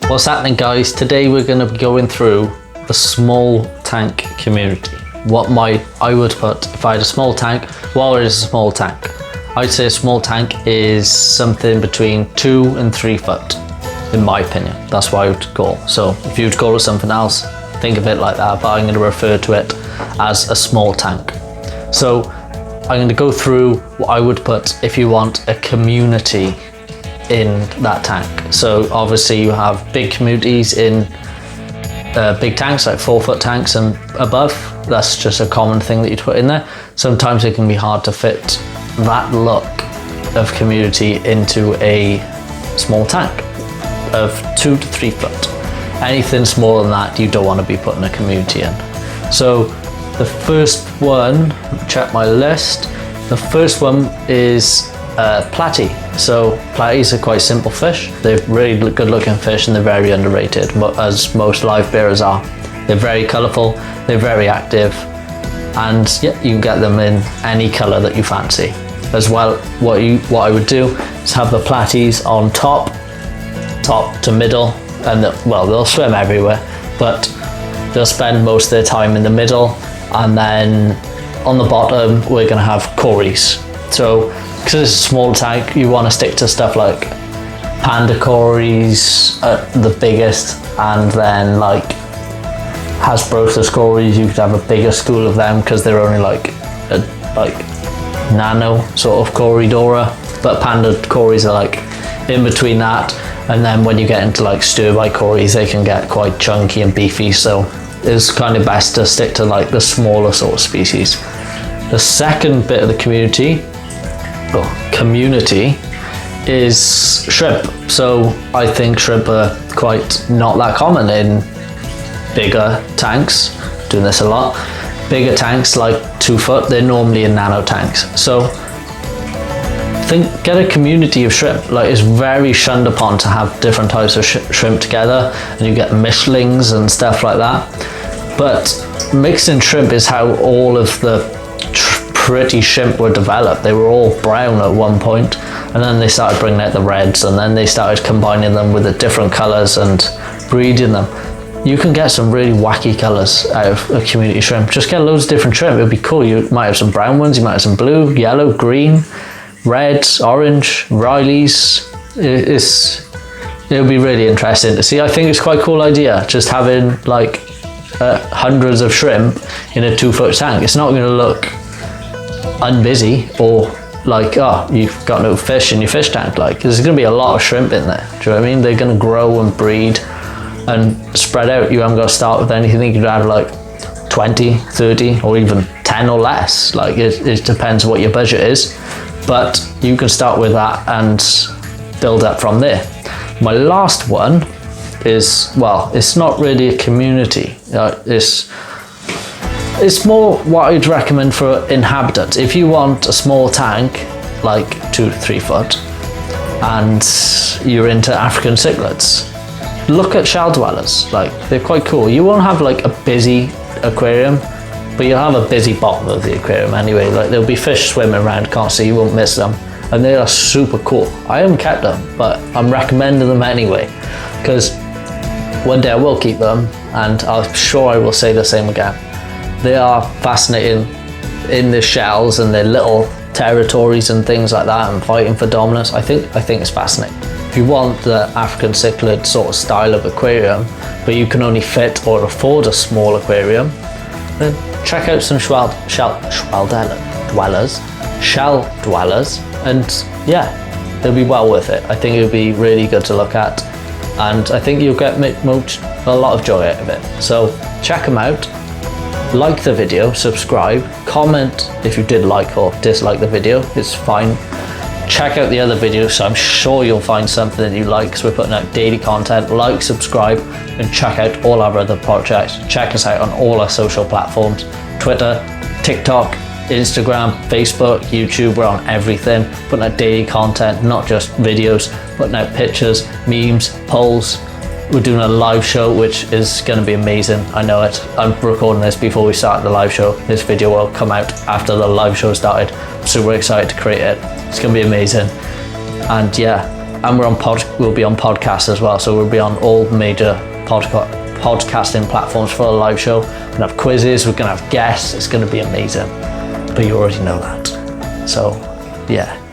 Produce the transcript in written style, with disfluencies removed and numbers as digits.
What's happening, guys? Today we're going to be going through the small tank community. What I would put if I had a small tank. What is a small tank? I'd say a small tank is something between 2 and 3 foot, in my opinion. That's what I would call. So if you'd call it something else, think of it like that, but I'm going to refer to it as a small tank. So I'm going to go through what I would put if you want a community in that tank. So obviously you have big communities in big tanks, like 4 foot tanks and above. That's just a common thing that you'd put in there. Sometimes it can be hard to fit that look of community into a small tank of 2 to 3 foot. Anything smaller than that, you don't want to be putting a community in. So the first one, check my list. The first one is platy. So platies are quite simple fish. They're really good looking fish and they're very underrated, as most live bearers are. They're very colourful, they're very active, and yeah, you can get them in any colour that you fancy. As well, what I would do is have the platies on top to middle, and they'll swim everywhere, but they'll spend most of their time in the middle, and then on the bottom we're going to have quarries. So because it's a small tank, you want to stick to stuff like panda quarries at the biggest, and then like Hasbro's quarries. You could have a bigger school of them because they're only like nano sort of corridora, but panda quarries are like in between that. And then when you get into like stir-by quarries, they can get quite chunky and beefy, so it's kind of best to stick to like the smaller sort of species. The second bit of the community is shrimp. So I think shrimp are quite not that common in bigger tanks. Doing this a lot. Bigger tanks like 2 foot, they're normally in nano tanks. So get a community of shrimp. Like, it's very shunned upon to have different types of shrimp together, and you get mishlings and stuff like that. But mixing shrimp is how all of the pretty shrimp were developed. They were all brown at one point, and then they started bringing out the reds, and then they started combining them with the different colors and breeding them. You can get some really wacky colors out of a community shrimp. Just get loads of different shrimp. It would be cool. You might have some brown ones, you might have some blue, yellow, green, red, orange, Rileys. It'll be really interesting to see. I think it's quite a cool idea, just having like hundreds of shrimp in a 2 foot tank. It's not going to look unbusy or like, oh, you've got no fish in your fish tank. Like, there's going to be a lot of shrimp in there. Do you know what I mean? They're going to grow and breed and spread out. You haven't got to start with anything. You could have like 20, 30, or even 10 or less. Like, it depends what your budget is, but you can start with that and build up from there. My last one is, well, it's not really a community. It's more what I'd recommend for inhabitants. If you want a small tank, like 2 to 3 foot, and you're into African cichlids, look at shell dwellers. Like, they're quite cool. You won't have like a busy aquarium, but you'll have a busy bottom of the aquarium anyway. Like, there'll be fish swimming around constantly, you won't miss them, and they are super cool. I haven't kept them, but I'm recommending them anyway, because one day I will keep them, and I'm sure I will say the same again. They are fascinating in the shells and their little territories and things like that, and fighting for dominance. I think it's fascinating. If you want the African cichlid sort of style of aquarium, but you can only fit or afford a small aquarium, then check out some shell dwellers, and yeah, they'll be well worth it. I think it'll be really good to look at, and I think you'll get a lot of joy out of it. So check them out. Like the video, subscribe, comment if you did like or dislike the video, it's fine. Check out the other videos, so I'm sure you'll find something that you like, because we're putting out daily content. Like, subscribe, and check out all our other projects. Check us out on all our social platforms: Twitter, TikTok, Instagram, Facebook, YouTube. We're on everything, putting out daily content, not just videos, putting out pictures, memes, polls. We're doing a live show, which is going to be amazing. I know it. I'm recording this before we start the live show. This video will come out after the live show started. I'm super excited to create it. It's going to be amazing. And yeah, And we'll be on podcasts as well. So we'll be on all major podcasting platforms for a live show. We're gonna have quizzes, we're gonna have guests. It's gonna be amazing. But you already know that. So yeah.